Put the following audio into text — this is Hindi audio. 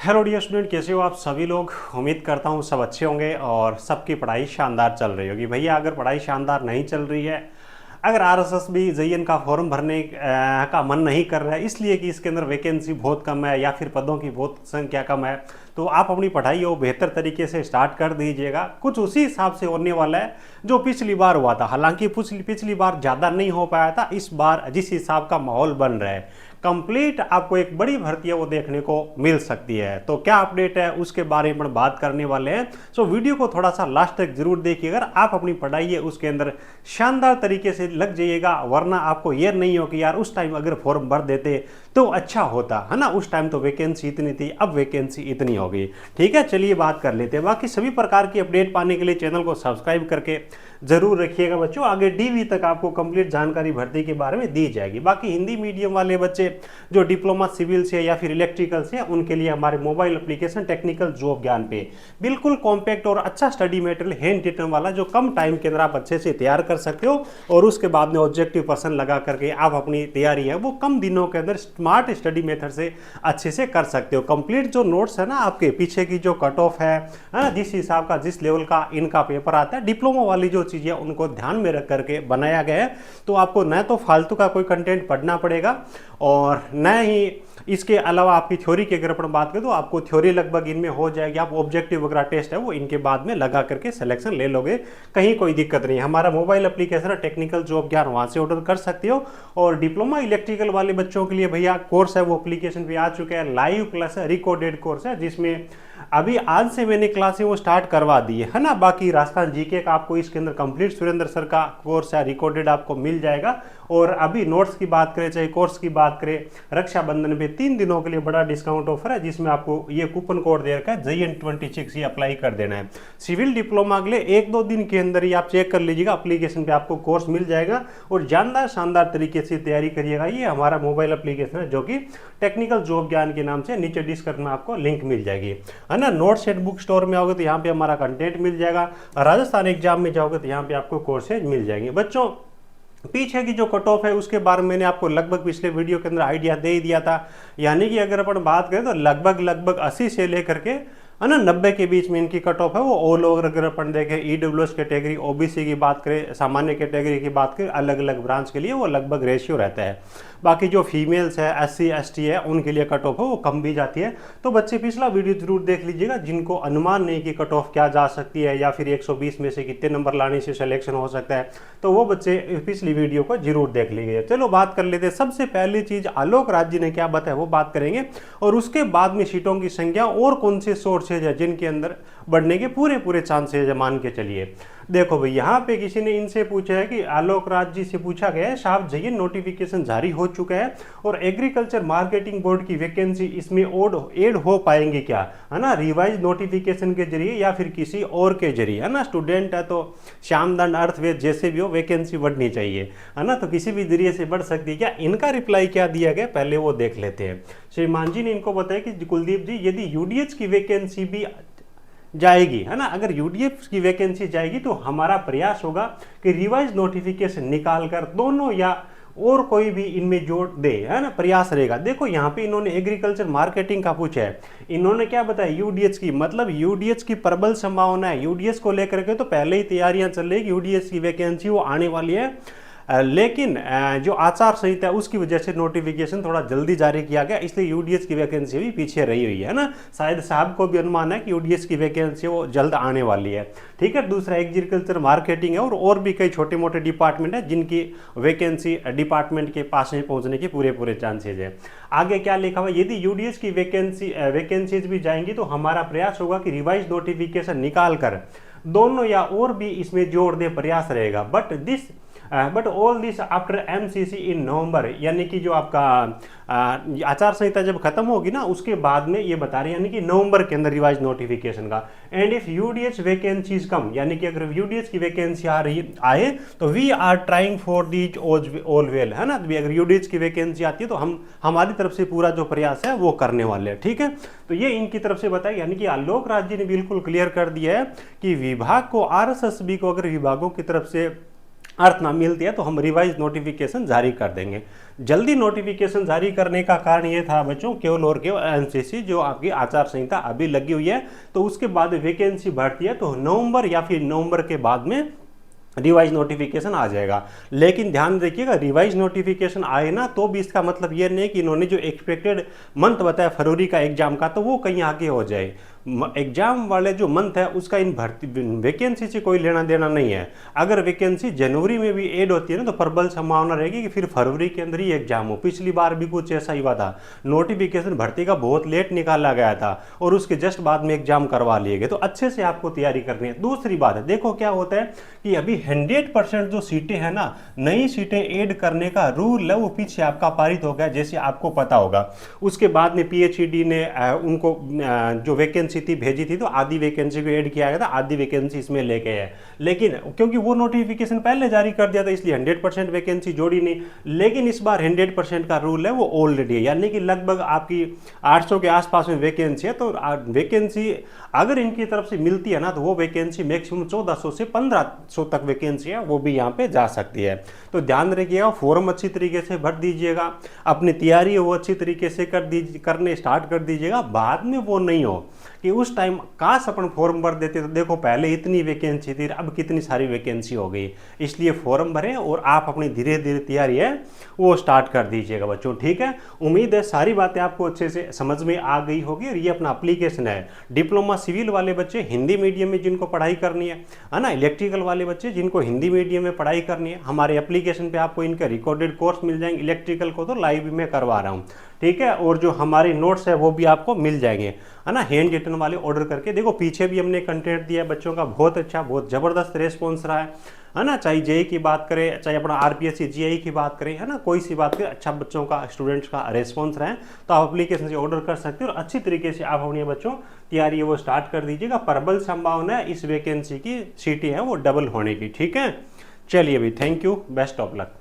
हेलो डियर स्टूडेंट, कैसे हो आप सभी लोग। उम्मीद करता हूँ सब अच्छे होंगे और सबकी पढ़ाई शानदार चल रही होगी। भैया अगर पढ़ाई शानदार नहीं चल रही है, अगर आरएसएस भी जेईएन का फॉर्म भरने का मन नहीं कर रहा है इसलिए कि इसके अंदर वैकेंसी बहुत कम है या फिर पदों की बहुत संख्या कम है, तो आप अपनी पढ़ाई को बेहतर तरीके से स्टार्ट कर दीजिएगा। कुछ उसी हिसाब से होने वाला है जो पिछली बार हुआ था। हालांकि पिछली बार ज़्यादा नहीं हो पाया था, इस बार जिस हिसाब का माहौल बन रहा है कंप्लीट आपको एक बड़ी भर्ती है वो देखने को मिल सकती है। तो क्या अपडेट है उसके बारे में बात करने वाले हैं। सो वीडियो को थोड़ा सा लास्ट तक जरूर देखिए। अगर आप अपनी पढ़ाई है उसके अंदर शानदार तरीके से लग जाइएगा, वरना आपको ये नहीं हो कि यार उस टाइम अगर फॉर्म भर देते तो अच्छा होता है ना। उस टाइम तो वैकेंसी इतनी थी, अब वैकेंसी इतनी हो गई। ठीक है, चलिए बात कर लेते हैं। बाकी सभी प्रकार की अपडेट पाने के लिए चैनल को सब्सक्राइब करके जरूर रखिएगा बच्चों। आगे डीवी तक आपको कंप्लीट जानकारी भर्ती के बारे में दी जाएगी। बाकी हिंदी मीडियम वाले बच्चे जो डिप्लोमा सिविल से या फिर इलेक्ट्रिकल से, उनके लिए हमारे मोबाइल एप्लीकेशन टेक्निकल जॉब ज्ञान पे बिल्कुल कॉम्पैक्ट और अच्छा स्टडी मटेरियल हैंड रिटन वाला जो कम टाइम के अंदर आप अच्छे से तैयार कर सकते हो और उसके बाद में ऑब्जेक्टिव पर्सन लगा करके आप अपनी तैयारी है वो कम दिनों के अंदर स्मार्ट स्टडी मेथड से अच्छे से कर सकते हो। कंप्लीट जो नोट्स है ना आपके पीछे की जो कट ऑफ है ना, जिस हिसाब का जिस लेवल का इनका पेपर आता है, डिप्लोमा वाली जो चीज़ें उनको ध्यान में रख करके बनाया गया है। तो आपको न तो फालतू का कोई कंटेंट पढ़ना पड़ेगा और न ही इसके अलावा आपकी थ्योरी की अगर अपन बात करें तो आपको थ्योरी लगभग इनमें हो जाएगी। आप ऑब्जेक्टिव वगैरह टेस्ट है वो इनके बाद में लगा करके सिलेक्शन ले लोगे, कहीं कोई दिक्कत नहीं है। हमारा मोबाइल एप्लीकेशन है टेक्निकल जॉब ज्ञान, वहाँ से ऑर्डर कर सकते हो। और डिप्लोमा इलेक्ट्रिकल वाले बच्चों के लिए भैया कोर्स है वो एप्लीकेशन पे आ चुका है। लाइव क्लास है, रिकॉर्डेड कोर्स है, जिसमें अभी आज से मैंने क्लासें वो स्टार्ट करवा दी है ना। बाकी राजस्थान जीके का आपको इसके अंदर कंप्लीट सुरेंद्र सर का कोर्स है, रिकॉर्डेड आपको मिल जाएगा। और अभी नोट्स की बात करें चाहे कोर्स की बात करें, रक्षाबंधन पे 3 दिनों के लिए बड़ा डिस्काउंट ऑफर है, जिसमें आपको ये कूपन कोड दे रखा है JN26 ये अप्लाई कर देना है। सिविल डिप्लोमा के लिए 1-2 दिन के अंदर ही आप चेक कर लीजिएगा, एप्लीकेशन पे आपको कोर्स मिल जाएगा और शानदार तरीके से तैयारी करिएगा। ये हमारा मोबाइल एप्लीकेशन है जो कि टेक्निकल जॉब ज्ञान के नाम से, नीचे डिस्क्रिप्शन में आपको लिंक मिल जाएगी है ना। नोट सेट बुक स्टोर में आओगे तो यहाँ पे हमारा कंटेंट मिल जाएगा। राजस्थान एग्जाम में जाओगे तो यहाँ पे आपको कोर्सेज मिल जाएंगे। बच्चों पीछे की जो कट ऑफ है उसके बारे में मैंने आपको लगभग पिछले वीडियो के अंदर आइडिया दे ही दिया था। यानी कि अगर अपन बात करें तो लगभग 80 से लेकर के है ना 90 के बीच में इनकी कट ऑफ है वो। ऑल ओवर अगर अपन देखें ईडब्ल्यूएस कैटेगरी, ओबीसी की बात करें, सामान्य कैटेगरी की बात करें, अलग अलग ब्रांच के लिए वो लगभग रेशियो रहता है। बाकी जो फीमेल्स है, SC ST है, उनके लिए कट ऑफ है वो कम भी जाती है। तो बच्चे पिछला वीडियो जरूर देख लीजिएगा, जिनको अनुमान नहीं कि कट ऑफ क्या जा सकती है या फिर 120 में से कितने नंबर लाने से सिलेक्शन हो सकता है, तो वो बच्चे पिछली वीडियो को जरूर देख लीजिए। चलो बात कर लेते हैं। सबसे पहली चीज आलोक राज जी ने क्या बताया वो बात करेंगे, और उसके बाद में सीटों की संख्या और कौन से सोर्सेज है जिनके अंदर बढ़ने के पूरे चांसेज है, मान के चलिए। देखो भाई, यहाँ पे किसी ने इनसे पूछा है कि आलोक राज जी से पूछा गया है, साहब JN नोटिफिकेशन जारी हो चुका है और एग्रीकल्चर मार्केटिंग बोर्ड की वैकेंसी इसमें ऐड हो पाएंगे क्या, है ना, रिवाइज नोटिफिकेशन के जरिए या फिर किसी और के जरिए, है ना। स्टूडेंट है तो श्यामदंड अर्थवेद जैसे भी हो वैकेंसी बढ़नी चाहिए, है ना, तो किसी भी जरिए से बढ़ सकती है क्या। इनका रिप्लाई क्या दिया गया पहले वो देख लेते हैं। श्रीमान जी ने इनको बताया कि कुलदीप जी, यदि UDH की वैकेंसी भी जाएगी, है ना, अगर UDH की वैकेंसी जाएगी तो हमारा प्रयास होगा कि रिवाइज नोटिफिकेशन निकाल कर दोनों या और कोई भी इनमें जोड़ दे, है ना, प्रयास रहेगा। देखो यहाँ पे इन्होंने एग्रीकल्चर मार्केटिंग का पूछा है, इन्होंने क्या बताया UDH की, मतलब UDH की प्रबल संभावना है। UDH को लेकर के तो पहले ही तैयारियां चल रही है, UDH की वैकेंसी वो आने वाली है। लेकिन जो आचार संहिता है उसकी वजह से नोटिफिकेशन थोड़ा जल्दी जारी किया गया, इसलिए UDH की वैकेंसी भी पीछे रही हुई है ना। शायद साहब को भी अनुमान है कि UDH की वैकेंसी वो जल्द आने वाली है। ठीक है, दूसरा एग्रीकल्चर मार्केटिंग है और भी कई छोटे मोटे डिपार्टमेंट है जिनकी वैकेंसी डिपार्टमेंट के पास में पहुंचने के पूरे चांसेज है। आगे क्या लिखा हुआ, यदि UDH की वैकेंसीज भी जाएंगी तो हमारा प्रयास होगा कि रिवाइज नोटिफिकेशन निकाल कर दोनों या और भी इसमें जोड़ दे प्रयास रहेगा। But all this after MCC इन नवंबर, यानी कि जो आपका आचार संहिता जब खत्म होगी ना उसके बाद में ये बता रहे हैं, यानी कि नवंबर के अंदर रिवाइज नोटिफिकेशन का। And if UDH vacancies come, यानी कि अगर UDH की वैकेंसी आए तो we are trying for these all well, है ना। अगर UDH की वैकेंसी आती है तो हम हमारी तरफ से पूरा जो प्रयास है वो करने वाले हैं। ठीक है, तो ये इनकी तरफ से बताया, यानी कि आलोक राज जी ने बिल्कुल क्लियर कर दिया है कि विभाग को RSSB को अगर विभागों की तरफ से अर्थ ना मिलती है तो हम रिवाइज नोटिफिकेशन जारी कर देंगे। जल्दी नोटिफिकेशन जारी करने का कारण ये था बच्चों, केवल और केवल एनसीसी जो आपकी आचार संहिता अभी लगी हुई है, तो उसके बाद वैकेंसी बढ़ती है तो नवंबर या फिर नवंबर के बाद में रिवाइज नोटिफिकेशन आ जाएगा। लेकिन ध्यान रखिएगा, रिवाइज नोटिफिकेशन आए ना तो भी इसका मतलब ये नहीं कि इन्होंने जो एक्सपेक्टेड मंथ बताया फरवरी का एग्जाम का, तो वो कहीं आगे हो जाए। एग्जाम वाले जो मंथ है उसका इन भर्ती वैकेंसी से कोई लेना देना नहीं है। अगर वैकेंसी जनवरी में भी ऐड होती है ना तो प्रबल संभावना रहेगी कि फिर फरवरी के अंदर ही एग्जाम हो। पिछली बार भी कुछ ऐसा ही हुआ था, नोटिफिकेशन भर्ती का बहुत लेट निकाला गया था और उसके जस्ट बाद में एग्जाम करवा लिए गए। तो अच्छे से आपको तैयारी करनी है। दूसरी बात है, देखो क्या होता है कि अभी 100% जो सीटें हैं ना, नई सीटें ऐड करने का रूल है वो पीछे आपका पारित हो गया, जैसे आपको पता होगा। उसके बाद में पीएचईडी ने उनको जो वैकेंसी थी भेजी थी, तो आधी वैकेंसी को ऐड किया गया था, आधी वैकेंसी इसमें लेके है। लेकिन क्योंकि वो नोटिफिकेशन पहले जारी कर दिया था इसलिए 100% वैकेंसी जोड़ी नहीं। लेकिन इस बार 100% का रूल है वो ऑलरेडी है, यानी कि लगभग आपकी 800 के आसपास में वैकेंसी है। तो वैकेंसी अगर इनकी तरफ से मिलती है ना तो वो वैकेंसी मैक्सिमम 1400 से 1500 तक वैकेंसी है वो भी यहाँ पे जा सकती है। तो ध्यान रखिएगा, फॉर्म अच्छी तरीके से भर दीजिएगा, अपनी तैयारी वो अच्छी तरीके से करने स्टार्ट कर दीजिएगा। बाद में वो नहीं हो कि उस टाइम काश अपन फॉर्म भर देते तो देखो पहले इतनी वैकेंसी थी अब कितनी सारी वैकेंसी हो गई। इसलिए फॉर्म भरें और आप अपनी धीरे धीरे तैयारी है वो स्टार्ट कर दीजिएगा बच्चों, ठीक है। उम्मीद है सारी बातें आपको अच्छे से समझ में आ गई होगी। और ये अपना एप्लीकेशन है, डिप्लोमा सिविल वाले बच्चे हिंदी मीडियम में जिनको पढ़ाई करनी है ना, इलेक्ट्रिकल वाले बच्चे जिनको हिंदी मीडियम में पढ़ाई करनी है, हमारे एप्लीकेशन पे आपको इनके रिकॉर्डेड कोर्स मिल जाएंगे। इलेक्ट्रिकल को तो लाइव में करवा रहा हूँ, ठीक है। और जो हमारे नोट्स है वो भी आपको मिल जाएंगे, है ना, हैंड रिटन वाले ऑर्डर करके। देखो पीछे भी हमने कंटेंट दिया है बच्चों का, बहुत अच्छा बहुत ज़बरदस्त रेस्पॉन्स रहा है ना। चाहे जेई की बात करें, चाहे अपना आरपीएससी जीआई की बात करें, है ना, कोई सी बात करें, अच्छा बच्चों का स्टूडेंट्स का रेस्पॉन्स रहा है। तो आप एप्लीकेशन से ऑर्डर कर सकते हो और अच्छी तरीके से आप अपने बच्चों तैयारी वो स्टार्ट कर दीजिएगा। प्रबल संभावना है इस वैकेंसी की सीटें है वो डबल होने की, ठीक है। चलिए अभी, thank you, best of luck.